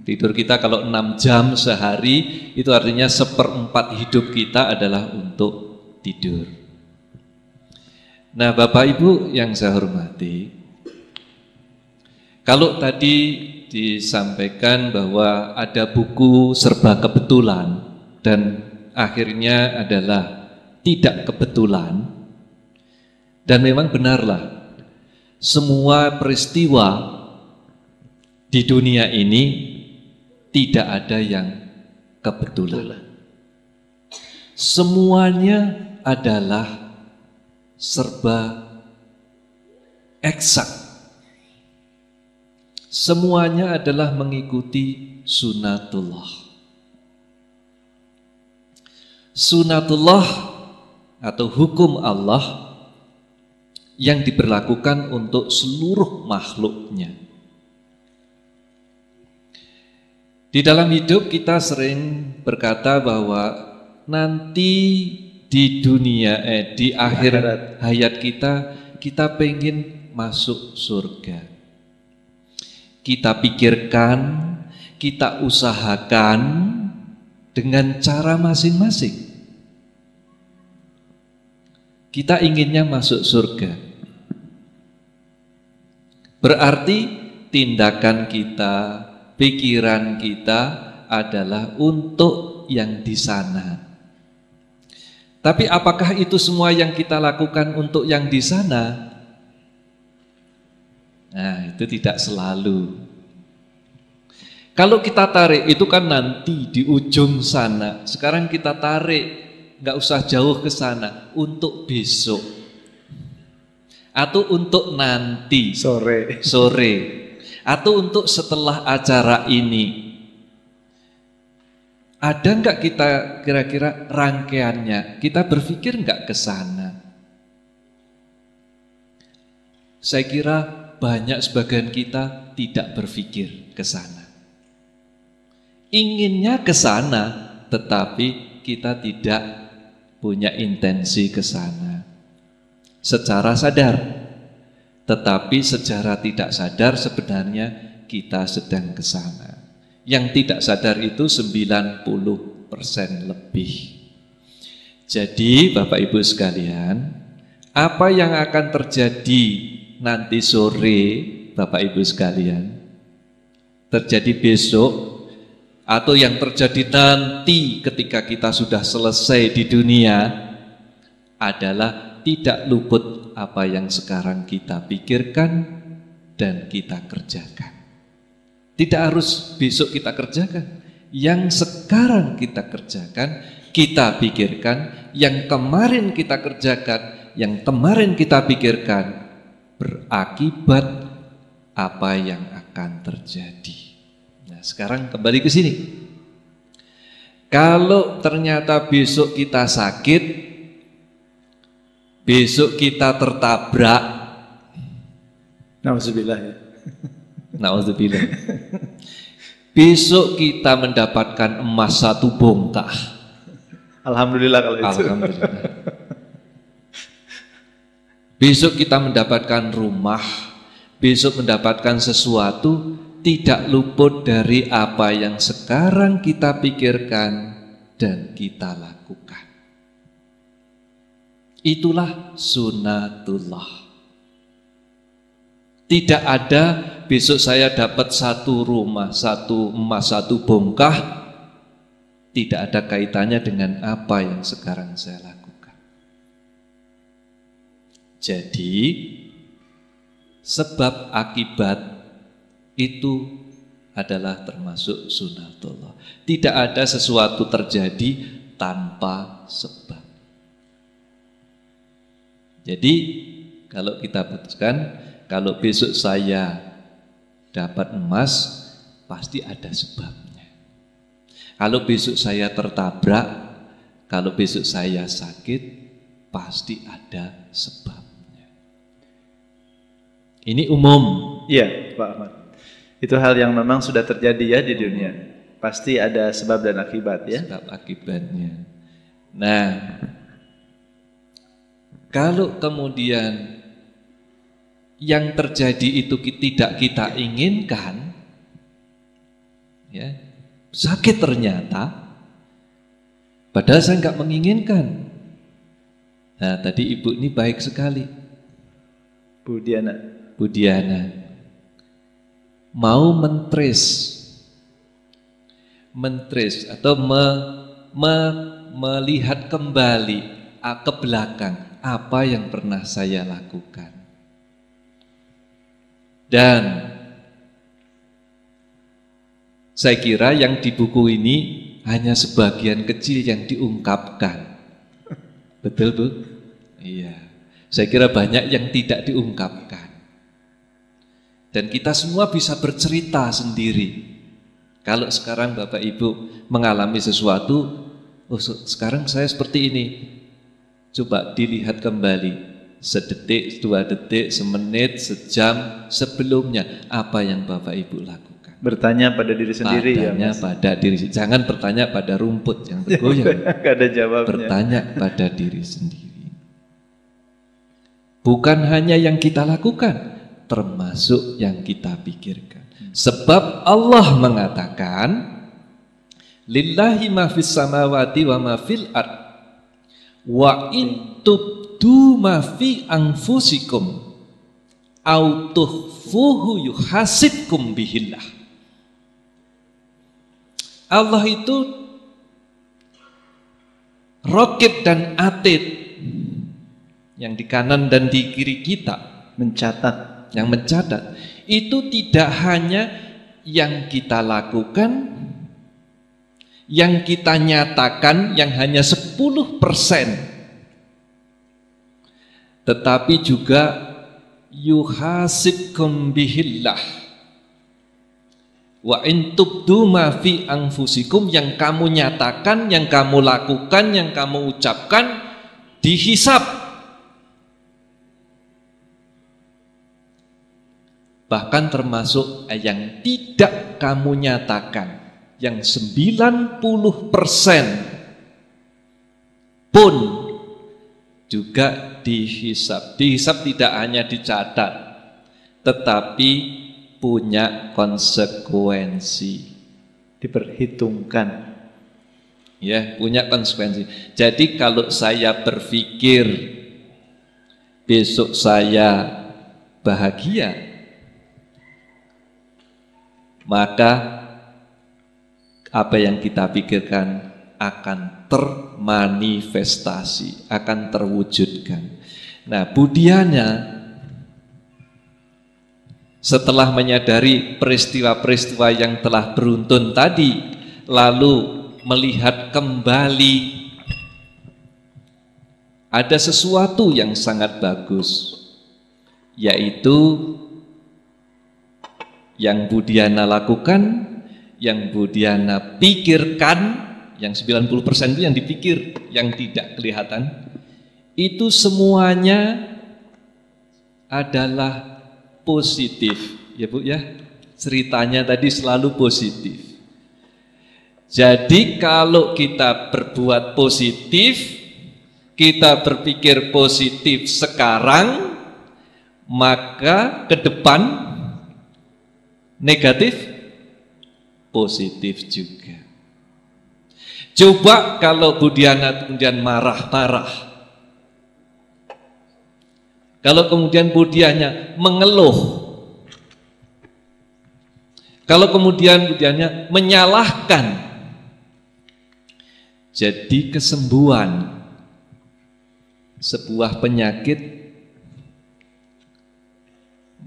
Tidur kita kalau 6 jam sehari, itu artinya 1/4 hidup kita adalah untuk tidur. Nah, Bapak Ibu yang saya hormati, kalau tadi disampaikan bahwa ada buku serba kebetulan dan akhirnya adalah tidak kebetulan, dan memang benarlah semua peristiwa di dunia ini tidak ada yang kebetulan. Semuanya adalah serba eksak. Semuanya adalah mengikuti sunatullah. Sunatullah atau hukum Allah yang diberlakukan untuk seluruh makhluknya. Di dalam hidup kita sering berkata bahwa nanti di dunia, di akhir hayat kita pengen masuk surga. Kita pikirkan, kita usahakan dengan cara masing-masing. Kita inginnya masuk surga. Berarti tindakan kita, pikiran kita adalah untuk yang di sana. Tapi apakah itu semua yang kita lakukan untuk yang di sana? Nah, itu tidak selalu. Kalau kita tarik, itu kan nanti di ujung sana. Sekarang kita tarik, nggak usah jauh ke sana, untuk besok. Atau untuk nanti sore. Atau untuk setelah acara ini. Ada enggak kita kira-kira rangkaiannya? Kita berpikir enggak ke sana? Saya kira banyak sebagian kita tidak berpikir ke sana. Inginnya ke sana, tetapi kita tidak punya intensi ke sana. Secara sadar. Tetapi secara tidak sadar sebenarnya kita sedang ke sana. Yang tidak sadar itu 90% lebih. Jadi Bapak Ibu sekalian, apa yang akan terjadi nanti sore Bapak Ibu sekalian, terjadi besok, atau yang terjadi nanti ketika kita sudah selesai di dunia, adalah tidak luput apa yang sekarang kita pikirkan dan kita kerjakan. Tidak harus besok kita kerjakan. Yang sekarang kita kerjakan, kita pikirkan. Yang kemarin kita kerjakan, yang kemarin kita pikirkan, berakibat apa yang akan terjadi. Nah, sekarang kembali ke sini. Kalau ternyata besok kita sakit, besok kita tertabrak, Nauzubillah ya. Nauzubillah. Besok kita mendapatkan emas 1 bongkah. Alhamdulillah kalau itu. Alhamdulillah. Besok kita mendapatkan rumah, besok mendapatkan sesuatu, tidak luput dari apa yang sekarang kita pikirkan dan kita lakukan. Itulah sunatullah. Tidak ada besok saya dapat 1 rumah, 1 emas, 1 bongkah. Tidak ada kaitannya dengan apa yang sekarang saya lakukan. Jadi sebab akibat itu adalah termasuk sunatullah. Tidak ada sesuatu terjadi tanpa sebab. Jadi kalau kita putuskan, kalau besok saya dapat emas, pasti ada sebabnya. Kalau besok saya tertabrak, kalau besok saya sakit, pasti ada sebabnya. Ini umum. Iya, Pak Ahmad. Itu hal yang memang sudah terjadi ya di dunia. Pasti ada sebab dan akibat ya. Sebab akibatnya. Nah, kalau kemudian yang terjadi itu tidak kita inginkan, ya, sakit ternyata, padahal saya nggak menginginkan. Nah, tadi ibu ini baik sekali, Bu Diana. Bu Diana, mau mentrace atau melihat kembali ke belakang apa yang pernah saya lakukan. Dan saya kira yang di buku ini hanya sebagian kecil yang diungkapkan. Betul, Bu? Iya. Saya kira banyak yang tidak diungkapkan. Dan kita semua bisa bercerita sendiri. Kalau sekarang Bapak Ibu mengalami sesuatu, oh sekarang saya seperti ini. Coba dilihat kembali. Sedetik, 2 detik, semenit, sejam sebelumnya apa yang Bapak Ibu lakukan. Bertanya pada diri sendiri. Bertanya pada diri sendiri. Jangan bertanya pada rumput yang bergoyang. Gak ada jawabnya. Bertanya pada diri sendiri. Bukan hanya yang kita lakukan, termasuk yang kita pikirkan. Sebab Allah mengatakan, lillahi ma fis samawati wa ma fil ard wa in tubdu ma fi anfusikum au tukhfuhu yuhasibkum bihillah. Allah itu raqib dan atid, yang di kanan dan di kiri kita, mencatat, yang mencatat. Itu tidak hanya yang kita lakukan, yang kita nyatakan, yang hanya 10%, tetapi juga yuhasibkum bihillah. Wa in tubdu ma fi anfusikum, yang kamu nyatakan, yang kamu lakukan, yang kamu ucapkan dihisab. Bahkan termasuk yang tidak kamu nyatakan, yang 90% pun juga dihisab. Dihisab tidak hanya dicatat, tetapi punya konsekuensi. Diperhitungkan. Ya, punya konsekuensi. Jadi kalau saya berpikir besok saya bahagia, maka apa yang kita pikirkan akan termanifestasi, akan terwujudkan. Nah, Bu Diana setelah menyadari peristiwa-peristiwa yang telah beruntun tadi, lalu melihat kembali ada sesuatu yang sangat bagus, yaitu yang Bu Diana lakukan, yang Bu Diana pikirkan, yang 90% itu yang dipikir, yang tidak kelihatan, itu semuanya adalah positif. Ya Bu ya, ceritanya tadi selalu positif. Jadi kalau kita berbuat positif, kita berpikir positif sekarang, maka ke depan negatif, positif juga. Coba kalau Bu Diana kemudian marah-marah, kalau kemudian Bu Diana mengeluh, kalau kemudian Bu Diana menyalahkan, jadi kesembuhan sebuah penyakit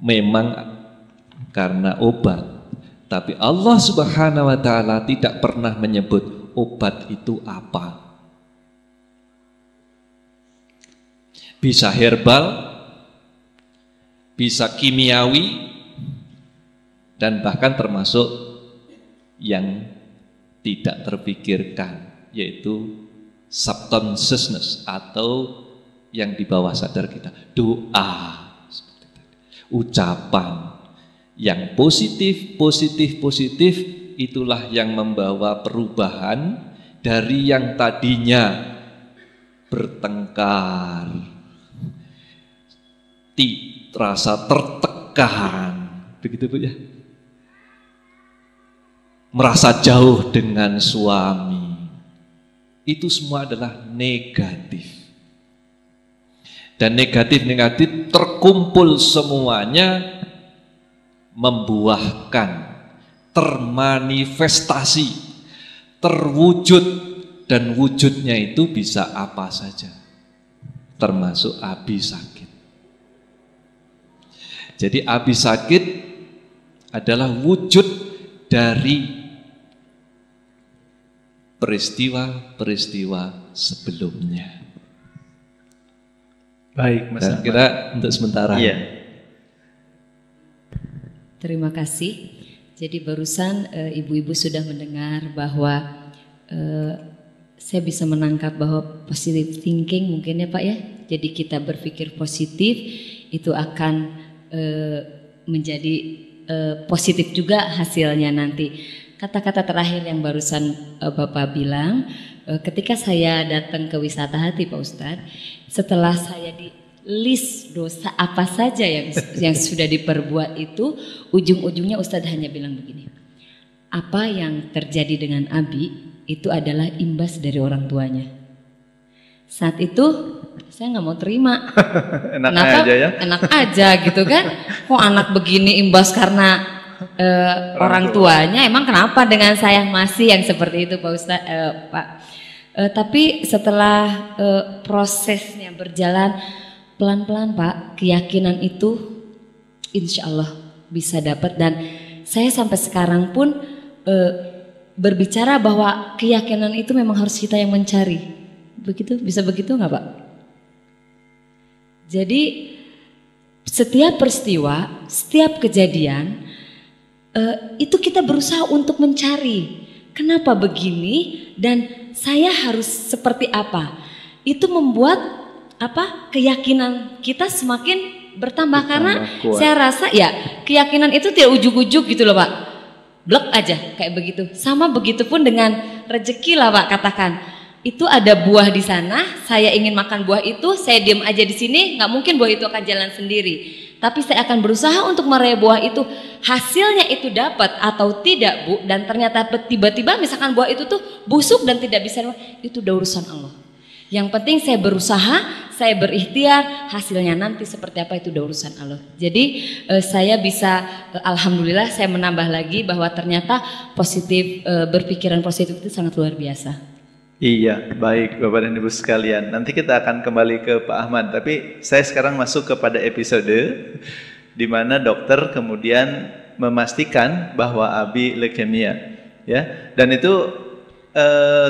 memang karena obat, tapi Allah Subhanahu wa Ta'ala tidak pernah menyebut obat itu apa. Bisa herbal, bisa kimiawi, dan bahkan termasuk yang tidak terpikirkan, yaitu subconsciousness atau yang di bawah sadar kita, doa, ucapan yang positif, itulah yang membawa perubahan dari yang tadinya bertengkar, rasa tertekan, begitu Bu ya. merasa jauh dengan suami. Itu semua adalah negatif. Dan negatif-negatif terkumpul semuanya membuahkan, termanifestasi, terwujud, dan wujudnya itu bisa apa saja, termasuk Abi sakit. Jadi Abi sakit adalah wujud dari peristiwa-peristiwa sebelumnya. Baik, Mas Dan Ahmad. kita untuk sementara. Iya. Terima kasih. Jadi barusan ibu-ibu sudah mendengar bahwa saya bisa menangkap bahwa positive thinking mungkin ya Pak ya. Jadi kita berpikir positif itu akan menjadi positif juga hasilnya nanti. Kata-kata terakhir yang barusan Bapak bilang, ketika saya datang ke wisata hati Pak Ustadz, setelah saya di list dosa apa saja yang sudah diperbuat itu, ujung-ujungnya Ustadz hanya bilang begini, apa yang terjadi dengan Abi itu adalah imbas dari orang tuanya. Saat itu saya nggak mau terima. Enak Kenapa? aja ya. Enak aja gitu kan. Kok anak begini imbas karena orang tuanya, emang kenapa dengan saya masih yang seperti itu Pak Ustadz, Pak. Tapi setelah prosesnya berjalan pelan-pelan Pak, keyakinan itu insya Allah bisa dapat. Dan saya sampai sekarang pun berbicara bahwa keyakinan itu memang harus kita yang mencari. Begitu, bisa begitu nggak Pak? Jadi setiap peristiwa, setiap kejadian itu kita berusaha untuk mencari kenapa begini dan saya harus seperti apa. Itu membuat keyakinan kita semakin bertambah karena kuat. saya rasa ya keyakinan itu tidak ujuk-ujuk gitu loh Pak. Blek aja kayak begitu. Sama begitu pun dengan rezeki lah Pak, katakan. Itu ada buah di sana, saya ingin makan buah itu, saya diam aja di sini, nggak mungkin buah itu akan jalan sendiri. Tapi saya akan berusaha untuk meraih buah itu. Hasilnya itu dapat atau tidak Bu, dan ternyata tiba-tiba misalkan buah itu tuh busuk dan tidak bisa, itu udah urusan Allah. Yang penting saya berusaha, saya berikhtiar, hasilnya nanti seperti apa itu udah urusan Allah. Jadi saya bisa, alhamdulillah saya menambah lagi bahwa ternyata positif, berpikiran positif itu sangat luar biasa. Iya, baik Bapak dan Ibu sekalian. Nanti kita akan kembali ke Pak Ahmad, tapi saya sekarang masuk kepada episode di mana dokter kemudian memastikan bahwa Abi leukemia, ya. Dan itu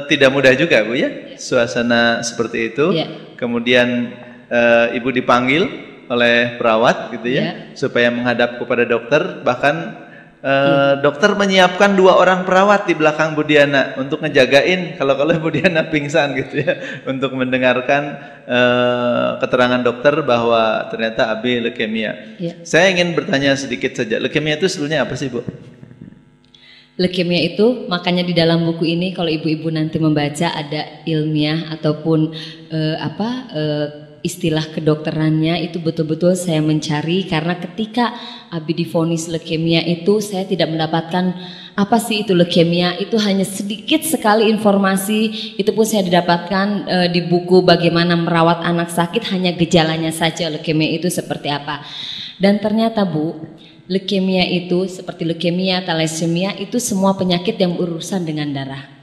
tidak mudah juga Bu ya, suasana seperti itu. Ya. Kemudian Ibu dipanggil oleh perawat gitu ya, supaya menghadap kepada dokter. Bahkan dokter menyiapkan 2 orang perawat di belakang Bu Diana untuk ngejagain kalau Bu Diana pingsan gitu ya, untuk mendengarkan keterangan dokter bahwa ternyata Abi leukemia. Ya. Saya ingin bertanya sedikit saja, leukemia itu sebetulnya apa sih Bu? Leukemia itu makanya di dalam buku ini kalau ibu-ibu nanti membaca ada ilmiah ataupun istilah kedokterannya itu betul-betul saya mencari karena ketika Abi divonis leukemia itu saya tidak mendapatkan apa sih itu leukemia, itu hanya sedikit sekali informasi, itu pun saya didapatkan di buku bagaimana merawat anak sakit, hanya gejalanya saja leukemia itu seperti apa. Dan ternyata Bu, leukemia itu seperti leukemia, thalassemia itu semua penyakit yang berurusan dengan darah.